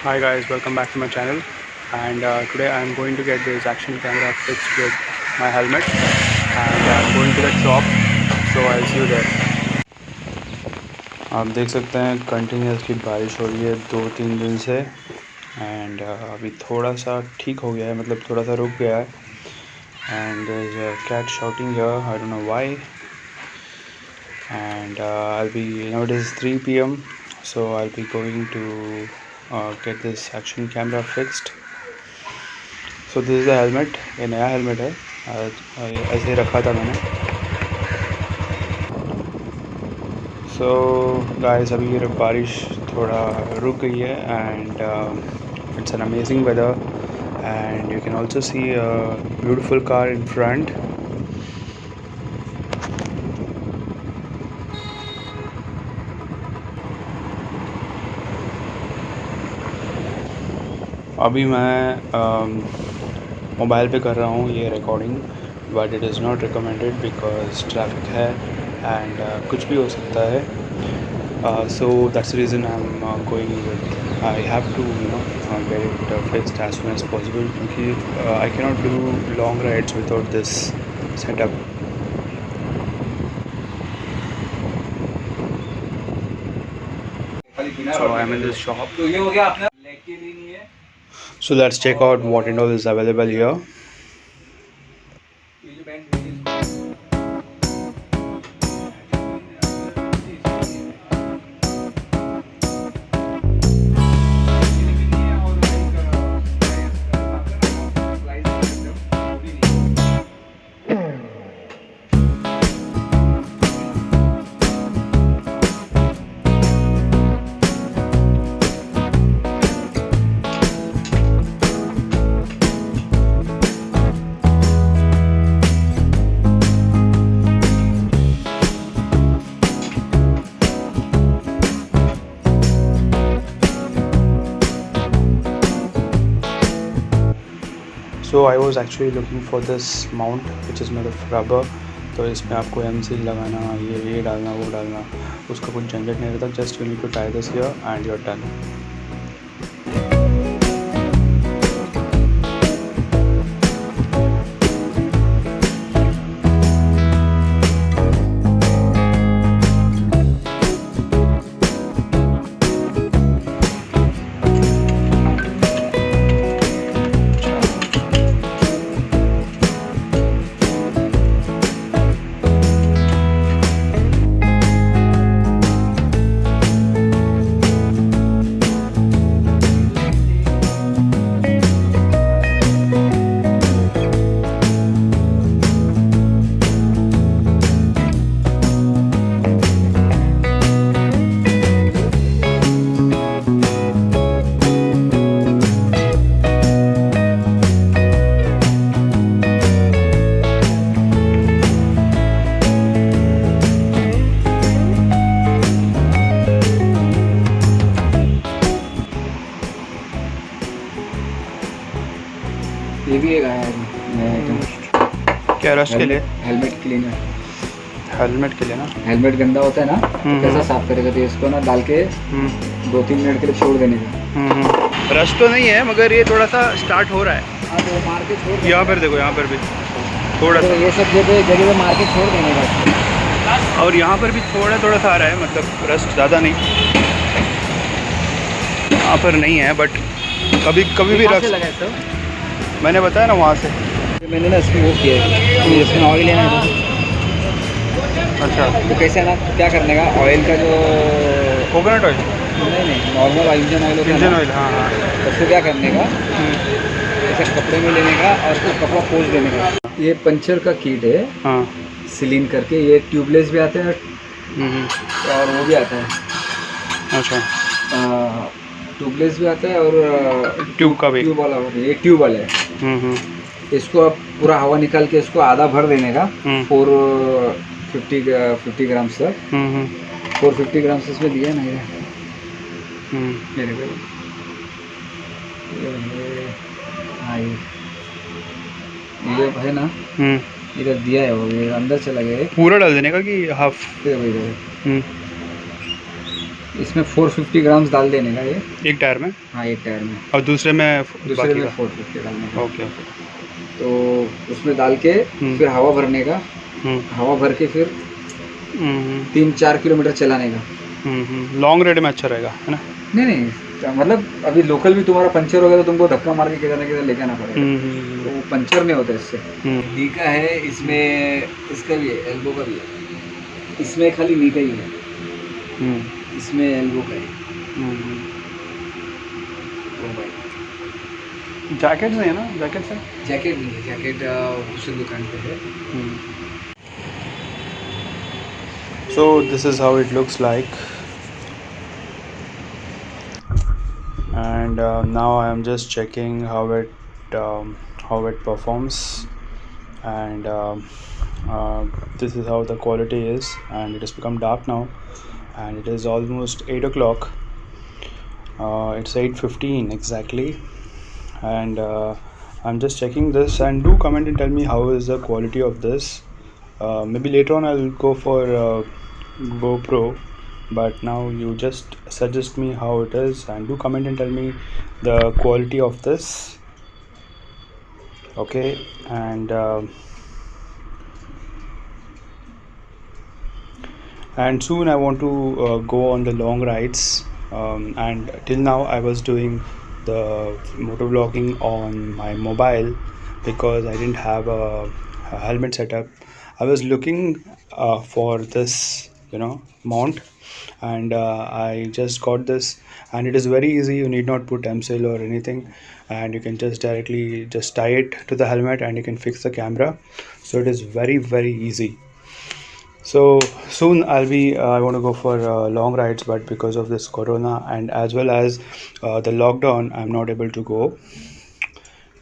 Hi guys, welcome back to my channel. And today I am going to get this action camera fixed with my helmet, and I am going to the shop, so I'll see you there. आप देख सकते हैं continuously बारिश हो रही है 2-3 दिन से, एंड अभी थोड़ा सा ठीक हो गया है, मतलब थोड़ा सा रुक गया है. And there is a cat shouting here, I don't know why. And I'll be, it is 3 p.m, so I'll be going to get this action camera fixed. So this is the helmet, ये नया helmet है, ऐसे ही रखा था मैंने. So guys, अभी ये बारिश थोड़ा रुक गई है, and it's an amazing weather, and you can also see a beautiful car in front. अभी मैं मोबाइल पे कर रहा हूँ ये recording, but it is not recommended because traffic है एंड कुछ भी हो सकता है. So that's reason I am going, I have to get it fixed as soon as possible, क्योंकि I can not do long rides without this setup. So I'm in this shop. तो ये हो गया आपने लेके लेनी है. So let's check out what and all is available here. So I was actually looking for this mount which is made of rubber. तो इसमें आपको MC लगाना, ये डालना, वो डालना, उसका कुछ झंझट नहीं रहता. Just you need to tie this here and you are done. ये भी एक आया है क्या रस्ट के लिए? हेलमेट के लिए ना. हेलमेट के लिए ना. हेलमेट गंदा होता है ना, तो कैसा साफ करेगा? तो इसको ना डाल के 2-3 मिनट के लिए छोड़ देने का. रस्ट तो नहीं है, मगर ये थोड़ा सा स्टार्ट हो रहा है. हाँ, तो मार के छोड़. यहाँ पर देखो, यहाँ पर भी थोड़ा सा. ये सब जगह पे मार के छोड़ देने का. और यहाँ पर भी थोड़ा थोड़ा सा आ रहा है, मतलब रस्ट ज़्यादा नहीं. यहाँ पर नहीं है, बट कभी भी रस्ट लगा तो मैंने बताया ना वहाँ से. मैंने ना इसमें वो किया है, इसमें ऑयल लेना है. अच्छा, तो कैसे है ना, क्या करने का, ऑयल का जो कोकोनट ऑयल नहीं नॉर्मल इंजन ऑयल होता है. इंजन ऑयल, हाँ हाँ. उसको क्या करने का, ऐसे कपड़े में लेने का और उसको कपड़ा पोंछ देने का. ये पंचर का किट है. हाँ, सिलीन करके. ये ट्यूबलेस भी आता है और वो भी आता है. अच्छा, ट्यूबलेस भी आता है और ट्यूब का भी. ट्यूब वाला होता है. ये ट्यूब वाला है. इसको आप पूरा हवा निकाल के इसको आधा भर देने का. 450 ग्राम से 450 ग्राम से इसमें दिया ना. ये ये है ना, इधर दिया है, वो ये अंदर चला गया है. पूरा डाल देने का कि हाफ? इसमें 450 ग्राम्स डाल देने का ये एक टायर में। हाँ, एक टायर में, और दूसरे में दूसरे बाकी में का। 450 डालने का। Okay okay. तो उसमें डाल के फिर हवा भरने का, हवा भर के फिर 3-4 किलोमीटर चलाने का। लॉन्ग राइड में अच्छा रहेगा, है ना? नहीं, मतलब अभी लोकल भी तुम्हारा पंचर हो गया तो तुमको धक्का मार के किधर ना किधर लेके आना पड़ेगा, तो वो पंचर नहीं होता इससे। नी का है इसमें, इसका भी है, एल्बो का भी है। इसमें खाली नी का ही है, इसमें एल्बो का है। जैकेट नहीं है ना? जैकेट है? जैकेट नहीं है, जैकेट दूसरी दुकान पे है। So this is how it looks like, and now I am just checking how it performs, and this is how the quality is, and it has become dark now, and it is almost 8 o'clock. It's 8:15 exactly, and I'm just checking this, and do comment and tell me how is the quality of this. Maybe later on I'll go for GoPro, but now you just suggest me how it is, and do comment and tell me the quality of this. Okay, and soon I want to go on the long rides, and till now I was doing the motor vlogging on my mobile because I didn't have a helmet setup. I was looking for this, mount, and I just got this, and it is very easy. You need not put MCL or anything, and you can just directly just tie it to the helmet and you can fix the camera. So it is very, very easy. So soon I want to go for long rides, but because of this corona and as well as the lockdown, I'm not able to go.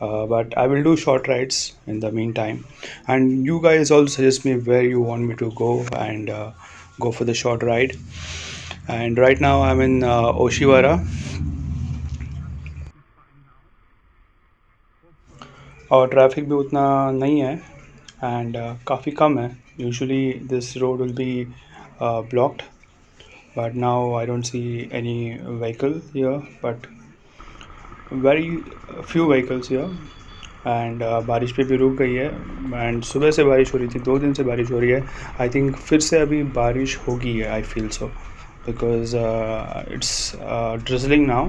But I will do short rides in the meantime, and you guys also suggest me where you want me to go and go for the short ride. And right now I'm in Oshiwara, और traffic भी उतना नहीं है, and काफ़ी कम है. Usually this road will be blocked, but now I don't see any vehicle here, but very few vehicles here. And बारिश पे भी रुक गई है, एंड सुबह से बारिश हो रही थी, 2 दिन से बारिश हो रही है. आई थिंक फिर से अभी बारिश होगी, I feel so, because it's drizzling now,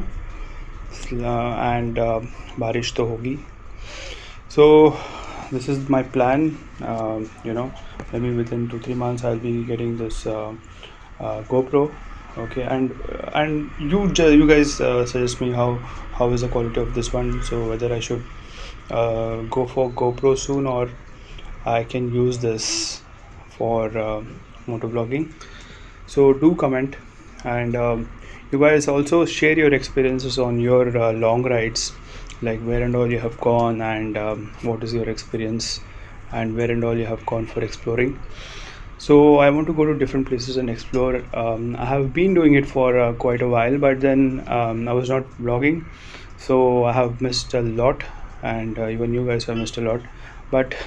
and बारिश तो होगी. So this is my plan. Maybe within 2-3 months I'll be getting this GoPro. Okay, and you guys suggest me how is the quality of this one. So whether I should go for GoPro soon, or I can use this for motovlogging. So do comment, and you guys also share your experiences on your long rides, like where and all you have gone, and what is your experience, and where and all you have gone for exploring. So I want to go to different places and explore. I have been doing it for quite a while, but then I was not vlogging, so I have missed a lot, and even you guys have missed a lot, but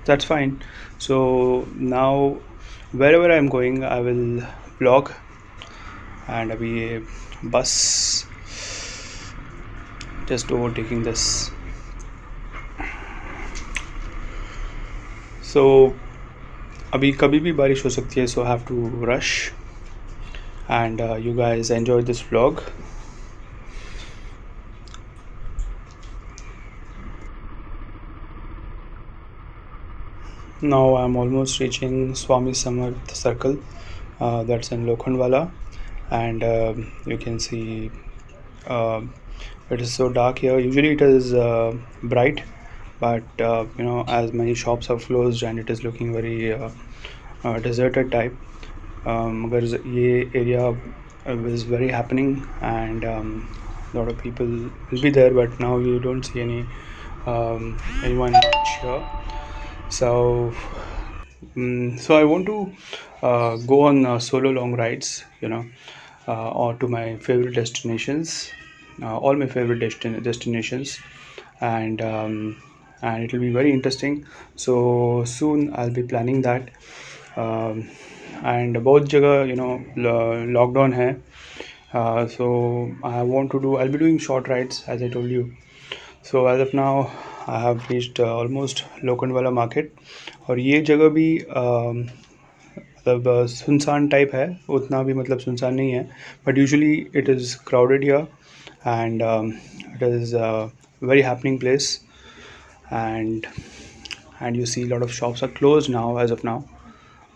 that's fine. So now wherever I'm going I will vlog, and अभी bus just overtaking this. So अभी कभी भी बारिश हो सकती है, so I have to rush, and you guys enjoy this vlog. Now I'm almost reaching Swami Samarth Circle, that's in Lokhandwala, and you can see it is so dark here. Usually it is bright, but as many shops have closed and it is looking very deserted type. Agar ye area is very happening, and lot of people will be there, but now you don't see anyone much here. So I want to go on solo long rides, or to my favorite destinations, all my favorite destinations, and it will be very interesting. So soon I'll be planning that, and बहुत जगह lockdown है, So I'll be doing short rides as I told you. So as of now I have reached almost Lokhandwala market. और ये जगह भी मतलब सुनसान type है, उतना भी मतलब सुनसान नहीं है, but usually it is crowded here and it is very happening place. And you see a lot of shops are closed now as of now,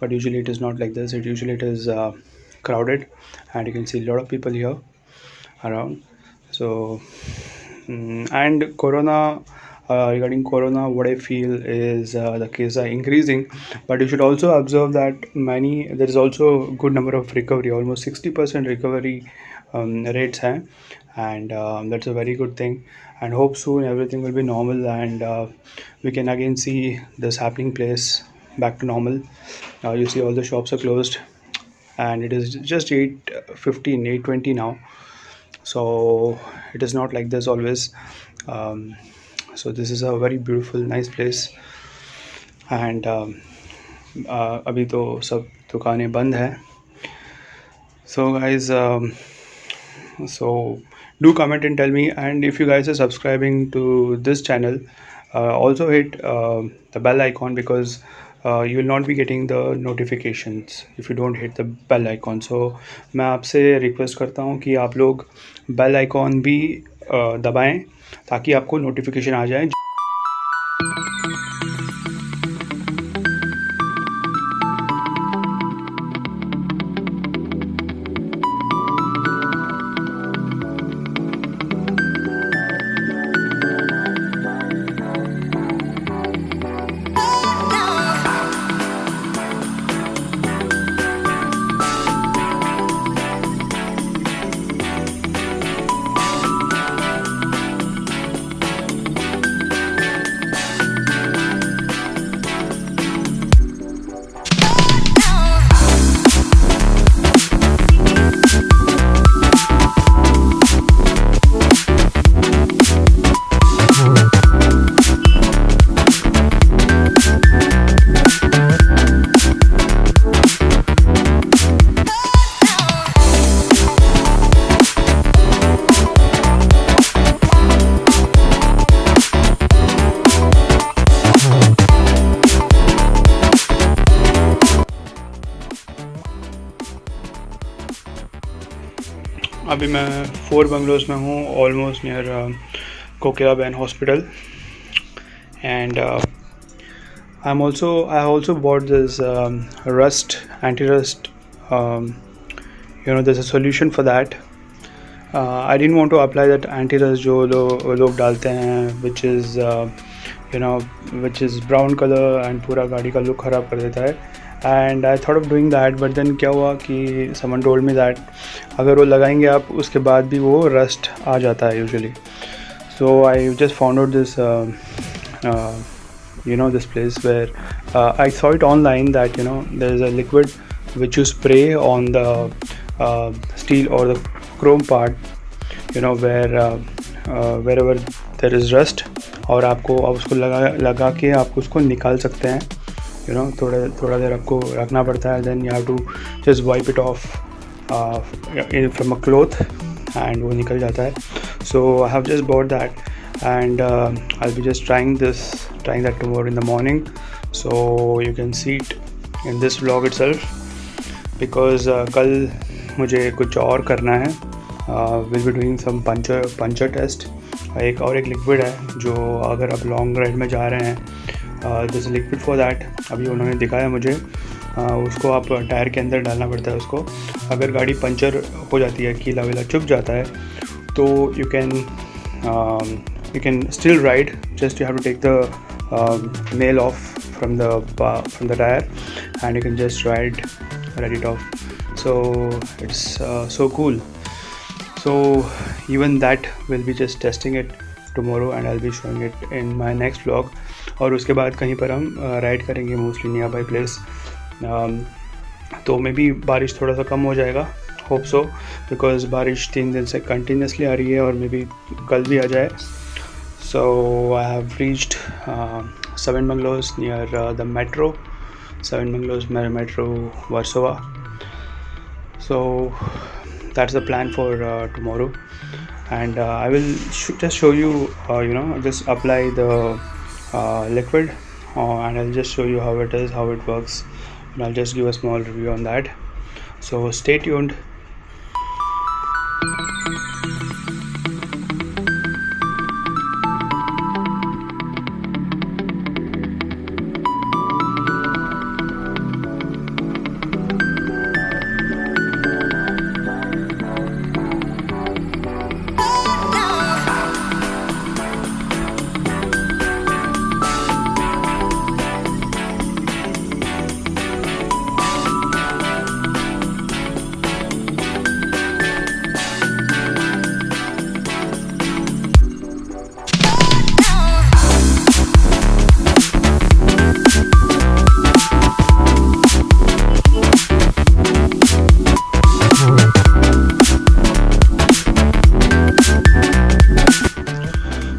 but usually it is not like this. It is crowded, and you can see a lot of people here around. So and corona, regarding corona, what I feel is the cases are increasing, but you should also observe that there is also a good number of recovery, almost 60% recovery rates hai. And that's a very good thing, and hope soon everything will be normal, and we can again see this happening place back to normal. You see all the shops are closed, and it is just 8:15, 8:20 now. So it is not like this always. So this is a very beautiful, nice place. And अभी तो सब दुकानें बंद है. So guys, so do comment and tell me, and if you guys are subscribing to this channel, also hit the bell icon, because you will not be getting the notifications if you don't hit the bell icon. So मैं आपसे request करता हूँ कि आप लोग bell icon भी दबाएं ताकि आपको नोटिफिकेशन आ जाए. अभी मैं 4 बंगलोज में हूँ, almost near Kokila ban hospital. And I have also bought this anti-rust. There's a solution for that. I didn't want to apply that anti-rust जो लोग डालते हैं, which is brown color and पूरा गाड़ी का लुक ख़राब कर देता है. And I thought of doing that, but then क्या हुआ कि someone told me that अगर वो लगाएंगे आप, उसके बाद भी वो rust आ जाता है usually. So I just found out this this place where I saw it online that there is a liquid which you spray on the steel or the chrome part, wherever there is rust, और आप उसको लगा के आप उसको निकाल सकते हैं. थोड़ा देर आपको रखना पड़ता है, then you have to just wipe it off from a cloth, and वो निकल जाता है. So I have just bought that, and I'll be just trying that tomorrow in the morning, so you can see it in this vlog itself, because कल मुझे कुछ और करना है. We'll be doing some puncture test. एक liquid है जो अगर आप लॉन्ग राइड में जा रहे हैं, दिस लिक्विड फॉर दैट. अभी उन्होंने दिखाया मुझे, उसको आप टायर के अंदर डालना पड़ता है. उसको अगर गाड़ी पंचर हो जाती है, कीला वीला चुभ जाता है, तो you can still ride, just you have to take the nail off from the tire, and you can just ride it off. So it's so cool. So even that we'll be just testing it tomorrow, and I'll be showing it in my next vlog. और उसके बाद कहीं पर हम ride करेंगे, mostly near by place. तो may be बारिश थोड़ा सा कम हो जाएगा, होप सो, बिकॉज बारिश 3 दिन से कंटिन्यूसली आ रही है, और मे बी कल भी आ जाए. So I have reached 7 bungalows near the metro, 7 bungalows metro Versova. So that's the plan for tomorrow. And I will just show you, just apply the liquid, and I'll just show you how it is, how it works, and I'll just give a small review on that. So stay tuned.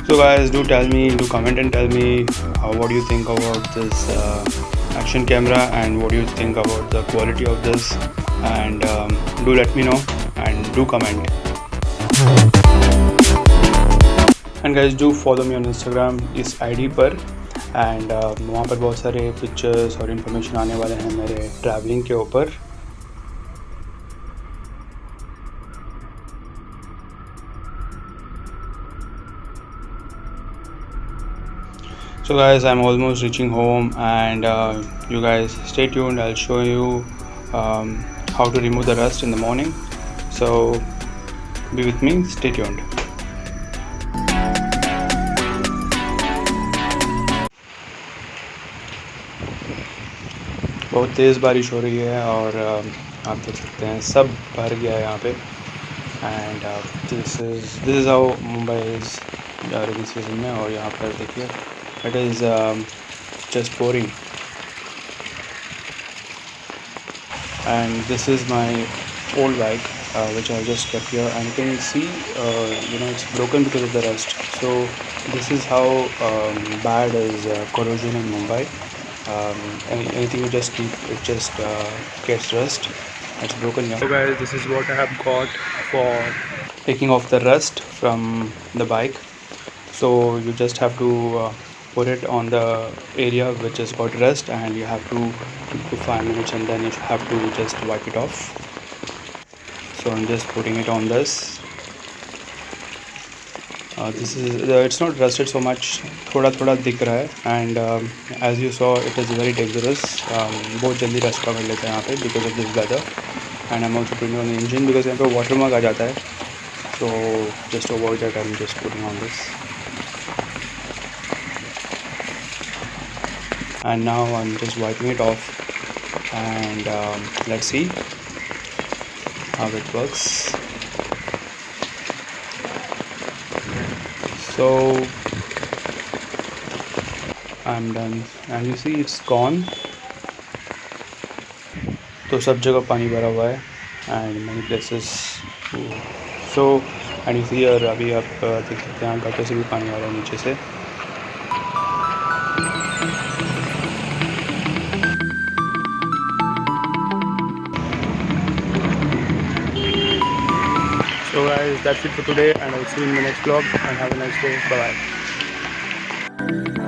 So guys, do comment and tell me what do you think about this action camera, and what do you think about the quality of this, and do let me know and do comment. And guys, do follow me on Instagram इस ID पर, and वहाँ पर बहुत सारे pictures और information आने वाले हैं मेरे ट्रैवलिंग के ऊपर. So guys, I'm almost reaching home, and you guys stay tuned. I'll show you how to remove the rust in the morning. So be with me, stay tuned. बहुत तेज़ बारिश हो रही है, और आप देख सकते हैं सब भर गया है यहाँ पे. And this is how Mumbai is rainy season में. और यहाँ पर देखिए, it is just pouring. And this is my old bike which I just kept here, and you can see it's broken because of the rust. So this is how bad is corrosion in Mumbai. Anything you just keep, it just gets rust. It's broken here. So guys, this is what I have got for taking off the rust from the bike. So you just have to put it on the area which has got rust, and you have to keep for 5 minutes, and then you have to just wipe it off. So I'm just putting it on this. This is it's not rusted so much, थोड़ा दिख रहा है. And as you saw, it is very dangerous. बहुत जल्दी rust पकड़ लेता है यहाँ पे because of this weather. And I'm also putting on the engine because यहाँ पे water mark आ जाता है. So just to avoid that, I'm just putting on this. And now I'm just wiping it off, and let's see how it works. So I'm done, and you see it's gone. तो सब जगह पानी भरा हुआ है, and many places. So and you see here, अभी आप देख सकते हैं गटर से भी पानी आ रहा है नीचे से. So guys, that's it for today, and I'll see you in the next vlog, and have a nice day. Bye bye.